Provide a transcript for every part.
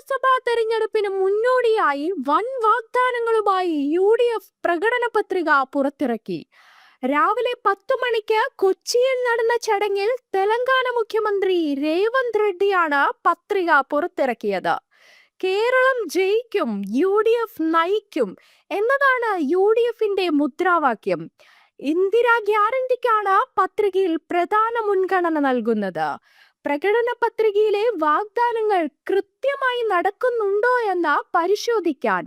നിയമസഭാ തെരഞ്ഞെടുപ്പിന് മുന്നോടിയായി വൻ വാഗ്ദാനങ്ങളുമായി UDF പ്രകടന പത്രിക പുറത്തിറക്കി. രാവിലെ 10 മണിക്ക് കൊച്ചിയിൽ നടന്ന ചടങ്ങിൽ തെലങ്കാന മുഖ്യമന്ത്രി രേവന്ത് റെഡ്ഡിയാണ് പത്രിക പുറത്തിറക്കിയത്. കേരളം ജയിക്കും, UDF നയിക്കും എന്നതാണ് UDFന്റെ മുദ്രാവാക്യം. ഇന്ദിരാ ഗ്യാരണ്ടിക്കാണ് പത്രികയിൽ പ്രധാന മുൻഗണന നൽകുന്നത്. പ്രകടന പത്രികയിലെ വാഗ്ദാനങ്ങൾ കൃത്യമായി നടക്കുന്നുണ്ടോ എന്ന് പരിശോധിക്കാൻ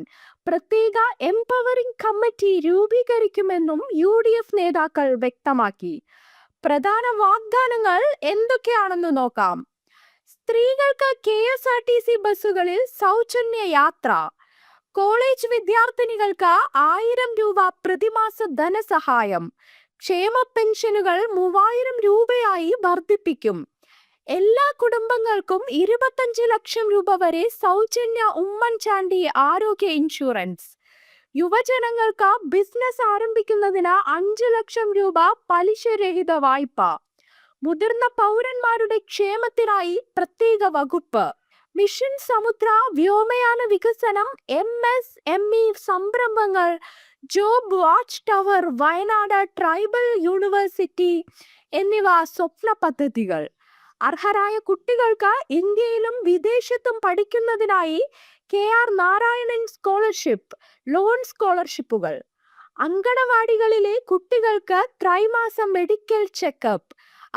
പ്രത്യേക എംപവറിംഗ് കമ്മിറ്റി രൂപീകരിക്കുമെന്നും UDF നേതാക്കൾ വ്യക്തമാക്കി. പ്രധാന വാഗ്ദാനങ്ങൾ എന്തൊക്കെയാണെന്ന് നോക്കാം. സ്ത്രീകൾക്ക് KSRTC ബസ്സുകളിൽ സൗജന്യ യാത്ര, കോളേജ് വിദ്യാർത്ഥിനികൾക്ക് 1000 രൂപ പ്രതിമാസ ധനസഹായം, ക്ഷേമ പെൻഷനുകൾ 3000 രൂപയായി വർദ്ധിപ്പിക്കും, എല്ലാ കുടുംബങ്ങൾക്കും 25 ലക്ഷം രൂപ വരെ സൗജന്യ ഉമ്മൻചാണ്ടി ആരോഗ്യ ഇൻഷുറൻസ്, യുവജനങ്ങൾക്ക് ബിസിനസ് ആരംഭിക്കുന്നതിന് 5 ലക്ഷം രൂപ പലിശരഹിത വായ്പ, മുതിർന്ന പൗരന്മാരുടെ ക്ഷേമത്തിനായി പ്രത്യേക വകുപ്പ്, മിഷൻ സമുദ്ര വ്യോമയാന വികസനം, MSME സംരംഭങ്ങൾ, job watch tower, Wayanad tribal university എന്നിവ സ്വപ്ന പദ്ധതികൾ. അർഹരായ കുട്ടികൾക്ക് ഇന്ത്യയിലും വിദേശത്തും പഠിക്കുന്നതിനായി KR നാരായണൻ സ്കോളർഷിപ്പ്, ലോൺ സ്കോളർഷിപ്പുകൾ, അങ്കണവാടികളിലെ കുട്ടികൾക്ക് ത്രൈമാസം മെഡിക്കൽ ചെക്കപ്പ്,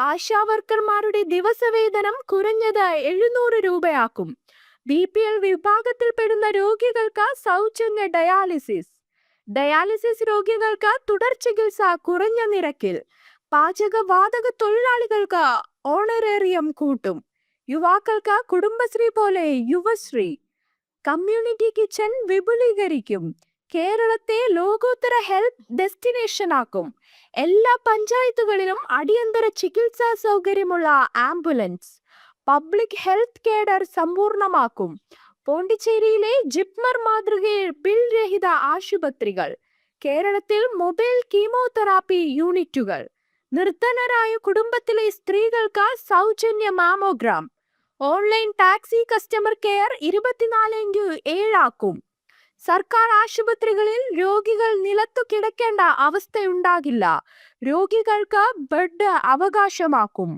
ആശാവർക്കർമാരുടെ ദിവസവേതനം കുറഞ്ഞത് 700 രൂപയാക്കും, BPL വിഭാഗത്തിൽപ്പെടുന്ന രോഗികൾക്ക് സൗജന്യ ഡയാലിസിസ് രോഗികൾക്ക് തുടർ ചികിത്സ കുറഞ്ഞ നിരക്കിൽ, പാചകവാതക തൊഴിലാളികൾക്ക് ഓണറേറിയം കൂട്ടും, യുവാക്കൾക്ക് കുടുംബശ്രീ പോലെ യുവശ്രീ, കമ്മ്യൂണിറ്റി കിച്ചൺ വിപുലീകരിക്കും, കേരളത്തെ ലോകോത്തര ഹെൽത്ത് ഡെസ്റ്റിനേഷൻ ആക്കും, എല്ലാ പഞ്ചായത്തുകളിലും അടിയന്തര ചികിത്സാ സൗകര്യമുള്ള ആംബുലൻസ്, പബ്ലിക് ഹെൽത്ത് കേഡർ സമ്പൂർണമാക്കും, പോണ്ടിച്ചേരിയിലെ ജിപ്മർ മാതൃകയിൽ ബിൽ രഹിത ആശുപത്രികൾ, കേരളത്തിൽ മൊബൈൽ കീമോതെറാപ്പി യൂണിറ്റുകൾ, നിർധനരായ കുടുംബത്തിലെ സ്ത്രീകൾക്ക് സൗജന്യ mammogram, online taxi customer care 24x7 ആക്കും, സർക്കാർ ആശുപത്രികളിൽ രോഗികൾ നിലത്തു കിടക്കേണ്ട അവസ്ഥയുണ്ടാകില്ല, രോഗികൾക്ക് ബെഡ് അവകാശമാക്കും.